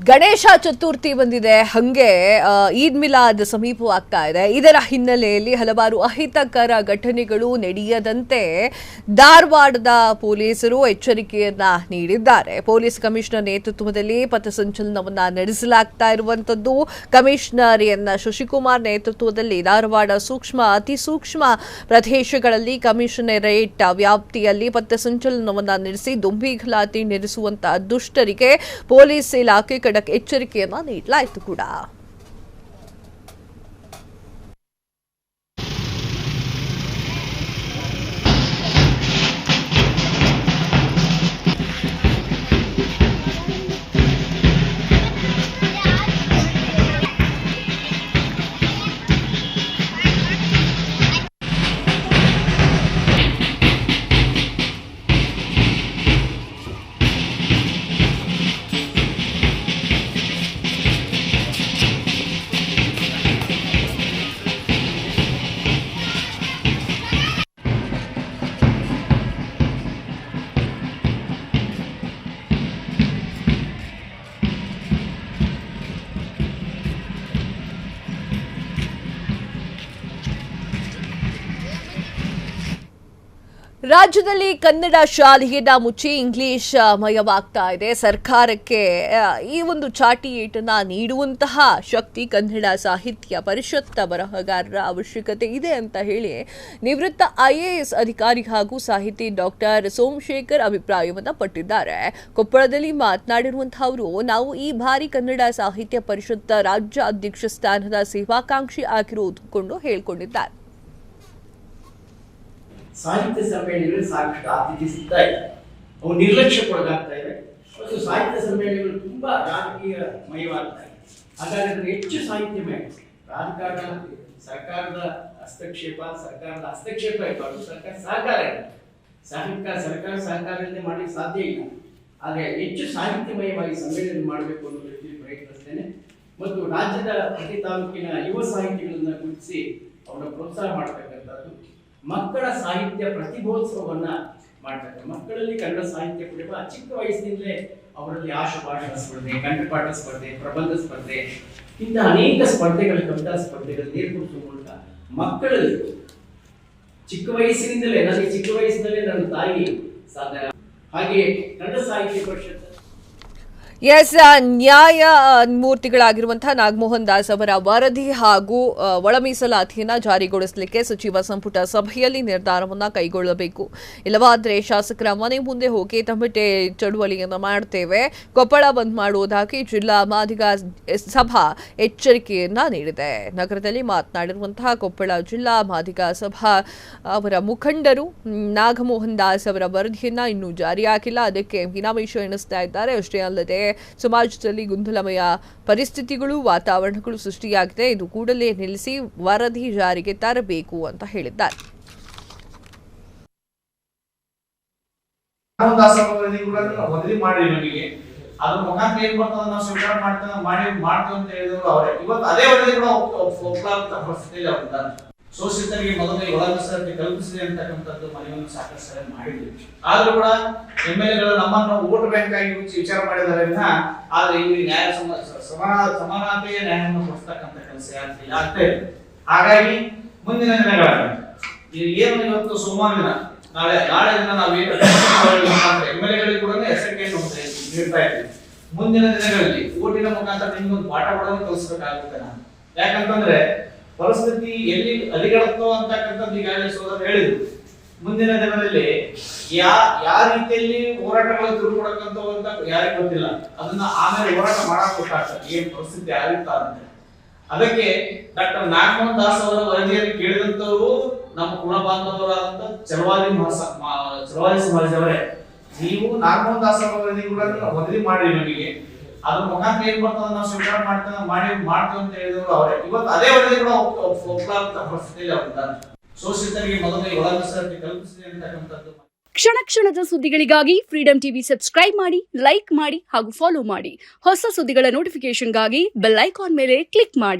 ಗಣೇಶ ಚತುರ್ಥಿ ಬಂದಿದೆ, ಹಂಗೆ ಈದ್ ಮಿಲಾದ್ ಸಮೀಪವಾಗ್ತಾ ಇದೆ. ಇದರ ಹಿನ್ನೆಲೆಯಲ್ಲಿ ಹಲವಾರು ಅಹಿತಕರ ಘಟನೆಗಳು ನಡೆಯದಂತೆ ಧಾರವಾಡದ ಪೊಲೀಸರು ಎಚ್ಚರಿಕೆಯನ್ನ ನೀಡಿದ್ದಾರೆ. ಪೊಲೀಸ್ ಕಮಿಷನರ್ ನೇತೃತ್ವದಲ್ಲಿ ಪಥಸಂಚಲನವನ್ನ ನಡೆಸಲಾಗ್ತಾ ಇರುವಂತದ್ದು. ಕಮಿಷನರ್ ಎನ್ ಶಶಿಕುಮಾರ್ ನೇತೃತ್ವದಲ್ಲಿ ಧಾರವಾಡ ಅತಿ ಸೂಕ್ಷ್ಮ ಪ್ರದೇಶಗಳಲ್ಲಿ ಕಮಿಷನರೇಟ್ ವ್ಯಾಪ್ತಿಯಲ್ಲಿ ಪಥಸಂಚಲನವನ್ನ ನಡೆಸಿ ದೊಂಬಿ ಗಲಾಟೆ ನಡೆಸುವಂತಹ ದುಷ್ಟರಿಗೆ ಪೊಲೀಸ್ ಇಲಾಖೆ ಖಡಕ್ ಎಚ್ಚರಿಕೆಯನ್ನ ನೀಡಲಾಯಿತು ಕೂಡ. ರಾಜ್ಯದಲ್ಲಿ ಕನ್ನಡ ಶಾಲೆಯನ್ನ ಮುಚ್ಚಿ ಇಂಗ್ಲಿಷ್ ಮಯವಾಗ್ತಾ ಇದೆ. ಸರ್ಕಾರಕ್ಕೆ ಈ ಒಂದು ಚಾಟಿ ಏಟನ್ನ ನೀಡುವಂತಹ ಶಕ್ತಿ ಕನ್ನಡ ಸಾಹಿತ್ಯ ಪರಿಷತ್ ಬರಹಗಾರರ ಅವಶ್ಯಕತೆ ಇದೆ ಅಂತ ಹೇಳಿ ನಿವೃತ್ತ IAS ಅಧಿಕಾರಿ ಹಾಗೂ ಸಾಹಿತಿ ಡಾಕ್ಟರ್ ಸೋಮಶೇಖರ್ ಅಭಿಪ್ರಾಯವನ್ನ ಪಟ್ಟಿದ್ದಾರೆ. ಕೊಪ್ಪಳದಲ್ಲಿ ಮಾತನಾಡಿರುವಂತಹ ಅವರು, ನಾವು ಈ ಬಾರಿ ಕನ್ನಡ ಸಾಹಿತ್ಯ ಪರಿಷತ್ ರಾಜ್ಯ ಅಧ್ಯಕ್ಷ ಸ್ಥಾನದ ಸೇವಾಕಾಂಕ್ಷಿ ಆಗಿರುವುದನ್ನು ಹೇಳಿಕೊಂಡಿದ್ದಾರೆ. ಸಾಹಿತ್ಯ ಸಮ್ಮೇಳನಗಳು ಸಾಕಷ್ಟು ಆತಿಥ್ಯ ಸಿಗ್ತಾ ಇದೆ, ಅವು ನಿರ್ಲಕ್ಷ್ಯಕ್ಕೊಳಗಾಗ್ತಾ ಇವೆ ಮತ್ತು ಸಾಹಿತ್ಯ ಸಮ್ಮೇಳನಗಳು ತುಂಬಾ ರಾಜಕೀಯಮಯವಾಗ್ತಾ ಇದೆ. ಹಾಗಾದ್ರೆ ಹೆಚ್ಚು ಸಾಹಿತ್ಯಮಯ ರಾಜಕಾರಣ ಸರ್ಕಾರದ ಹಸ್ತಕ್ಷೇಪ ಇರಬಾರ್ದು, ಸರ್ಕಾರ ಸಹಕಾರ ಸರ್ಕಾರ ಸಹಕಾರದಿಂದ ಮಾಡಲಿಕ್ಕೆ ಸಾಧ್ಯ ಇಲ್ಲ. ಆದರೆ ಹೆಚ್ಚು ಸಾಹಿತ್ಯಮಯವಾಗಿ ಸಮ್ಮೇಳನ ಮಾಡಬೇಕು ಅನ್ನೋ ರೀತಿಯಲ್ಲಿ ಪ್ರಯತ್ನಿಸ್ತೇನೆ ಮತ್ತು ರಾಜ್ಯದ ಪ್ರತಿ ತಾಲೂಕಿನ ಯುವ ಸಾಹಿತಿಗಳನ್ನ ಗುರುತಿಸಿ ಅವರ ಪ್ರೋತ್ಸಾಹ ಮಾಡತಕ್ಕಂಥದ್ದು, ಮಕ್ಕಳ ಸಾಹಿತ್ಯ ಪ್ರತಿಭೋತ್ಸವವನ್ನ ಮಾಡ್ತಾರೆ. ಮಕ್ಕಳಲ್ಲಿ ಕನ್ನಡ ಸಾಹಿತ್ಯ ಕುರಿತು ಚಿಕ್ಕ ವಯಸ್ಸಿನಿಂದಲೇ ಅವರಲ್ಲಿ ಆಶುಭಾಷಣ ಸ್ಪರ್ಧೆ, ಕಂಠಪಾಠ ಸ್ಪರ್ಧೆ, ಪ್ರಬಂಧ ಸ್ಪರ್ಧೆ, ಇಂಥ ಅನೇಕ ಸ್ಪರ್ಧೆಗಳು, ಕವಿತಾ ಸ್ಪರ್ಧೆಗಳು ಏರ್ಪಡಿಸುವ ಮೂಲಕ ಮಕ್ಕಳಲ್ಲಿ ಚಿಕ್ಕ ವಯಸ್ಸಿನಿಂದಲೇ ನನ್ನ ತಾಯಿ ಹಾಗೆ ಕನ್ನಡ ಸಾಹಿತ್ಯ ಪರಿಷತ್ ನ್ಯಾಯಮೂರ್ತಿಗಳಾಗಿರುವಂತಹ ನಾಗಮೋಹನ್ ದಾಸ್ ಅವರ ವರದಿ ಹಾಗೂ ಒಳ ಮೀಸಲಾತಿಯನ್ನು ಜಾರಿಗೊಳಿಸಲಿಕ್ಕೆ ಸಚಿವ ಸಂಪುಟ ಸಭೆಯಲ್ಲಿ ನಿರ್ಧಾರವನ್ನು ಕೈಗೊಳ್ಳಬೇಕು. ಇಲ್ಲವಾದರೆ ಶಾಸಕರ ಮನೆ ಮುಂದೆ ಹೋಗಿ ತಮಟೆ ಚಳುವಳಿಯನ್ನು ಮಾಡ್ತೇವೆ, ಕೊಪ್ಪಳ ಬಂದ್ ಮಾಡುವುದಾಗಿ ಜಿಲ್ಲಾ ಮಾದಿಗ ಸಭಾ ಎಚ್ಚರಿಕೆಯನ್ನ ನೀಡಿದೆ. ನಗರದಲ್ಲಿ ಮಾತನಾಡಿರುವಂತಹ ಕೊಪ್ಪಳ ಜಿಲ್ಲಾ ಮಾದಿಗ ಸಭಾ ಅವರ ಮುಖಂಡರು ನಾಗಮೋಹನ್ ದಾಸ್ ಅವರ ವರದಿಯನ್ನ ಇನ್ನೂ ಜಾರಿಯಾಗಿಲ್ಲ, ಅದಕ್ಕೆ ಮೀನಾಮೇಷ ಎಣಿಸ್ತಾ ಇದ್ದಾರೆ. ಅಷ್ಟೇ ಅಲ್ಲದೆ ಸಮಾಜದಲ್ಲಿ ಗೊಂದಲಮಯ ಪರಿಸ್ಥಿತಿಗಳು, ವಾತಾವರಣಗಳು ಸೃಷ್ಟಿಯಾಗಿದೆ, ಇದು ಕೂಡಲೇ ನಿಲ್ಲಿಸಿ ವರದಿ ಜಾರಿಗೆ ತರಬೇಕು ಅಂತ ಹೇಳಿದ್ದಾರೆ. ಶೋಷಿತರಿಗೆ ಮೊದಲೇ ಒಳ ಮೀಸಲಾತಿ ಕಲ್ಪಿಸಿದೆ ಅಂತಕ್ಕಂಥದ್ದು ಮನೆಯನ್ನು ಸಾಕಷ್ಟು ಸಲ ಮಾಡಿದ್ವಿ. ಆದ್ರೂ ಕೂಡ MLAಗಳು ನಮ್ಮನ್ನು ವೋಟ್ ಬ್ಯಾಂಕ್ ಆಗಿ ವಿಚಾರ ಮಾಡಿದ್ದಾರೆ. ಆದ್ರೆ ಇಲ್ಲಿ ನ್ಯಾಯ ಸಮಾನತೆಯ ನ್ಯಾಯವನ್ನು ಕೊಡಿಸ್ತಕ್ಕಂಥ ಕೆಲಸ ಆಗ್ತಾ ಇದೆ. ಹಾಗಾಗಿ ಮುಂದಿನ ದಿನಗಳಲ್ಲಿ ಏನು ಇವತ್ತು ಸೋಮವಾರ ದಿನ, ನಾಳೆ ದಿನ ನಾವೇನು MLAಗಳಿಗೆ ಕೂಡ ಎಚ್ಚರಿಕೆಯನ್ನು ನೀಡ್ತಾ ಇದ್ದೀವಿ. ಮುಂದಿನ ದಿನಗಳಲ್ಲಿ ಓಟಿನ ಮುಖಾಂತರ ನಿಮ್ಗೊಂದು ಪಾಠ ಕೂಡ ಕಲಿಸ್ಬೇಕಾಗುತ್ತೆ. ನಾನು ಯಾಕಂತಂದ್ರೆ ಪರಿಸ್ಥಿತಿ ಎಲ್ಲಿ ಅಲಿಗಡುತ್ತೋ ಅಂತಕ್ಕಂಥದ್ದು ಈಗಾಗಲೇ ಸೋದರ ಹೇಳಿದ್ರು. ಮುಂದಿನ ದಿನದಲ್ಲಿ ಯಾವ ರೀತಿಯಲ್ಲಿ ಹೋರಾಟಗಳು ತಿರುಗಿಕೊಡಕ್ಕಂತ ಯಾರಿಗೂ ಗೊತ್ತಿಲ್ಲ. ಅದನ್ನ ಆಮೇಲೆ ಹೋರಾಟ ಮಾಡಕ್ ಗೊತ್ತಾಗ್ತದೆ ಏನ್ ಪರಿಸ್ಥಿತಿ ಆಗುತ್ತಾ ಅಂತ. ಅದಕ್ಕೆ ಡಾಕ್ಟರ್ ನಾಗಮೋಹನ್ ದಾಸ್ ಅವರ ವರದಿಯನ್ನು ಕೇಳಿದಂತವರು ನಮ್ಮ ಕುಲ ಬಾಂಧವರಾದಂತ ಚಲವಾದಿ ಸಮಾಜದವರೇ. ನೀವು ನಾಗಮೋಹನ್ ದಾಸ್ ಅವರ ವರದಿ ಮಾಡಿ ನಮಗೆ ಅದ್ರ ಮುಖಾಂತರ ಏನ್ ಬರ್ತದ ನಾವು ಸ್ವೀಕಾರ ಮಾಡ್ತೀವಿ ಅಂತ ಹೇಳಿದವರು ಅವರೇ. ಇವತ್ತು ಅದೇ ವರದಿ ಕೂಡ ಒಪ್ಪಲಾಗುತ್ತ ಪರಿಸ್ಥಿತಿಯಲ್ಲಿ ಅವರಿದ್ದಾರೆ. ಶೋಷಿತರಿಗೆ ಮೊದಲೇ ಒಳ ಮೀಸಲಾತಿ ಕಲ್ಪಿಸಿದೆ ಅಂತಕ್ಕಂಥದ್ದು. ಕ್ಷಣ ಕ್ಷಣದ ಸುದ್ದಿಗಳಿಗಾಗಿ ಫ್ರೀಡಂ ಟಿವಿ ಸಬ್ಸ್ಕ್ರೈಬ್ ಮಾಡಿ, ಲೈಕ್ ಮಾಡಿ ಹಾಗೂ ಫಾಲೋ ಮಾಡಿ. ಹೊಸ ಸುದ್ದಿಗಳ ನೋಟಿಫಿಕೇಶನ್ಗಾಗಿ ಬೆಲ್ ಐಕಾನ್ ಮೇಲೆ ಕ್ಲಿಕ್ ಮಾಡಿ.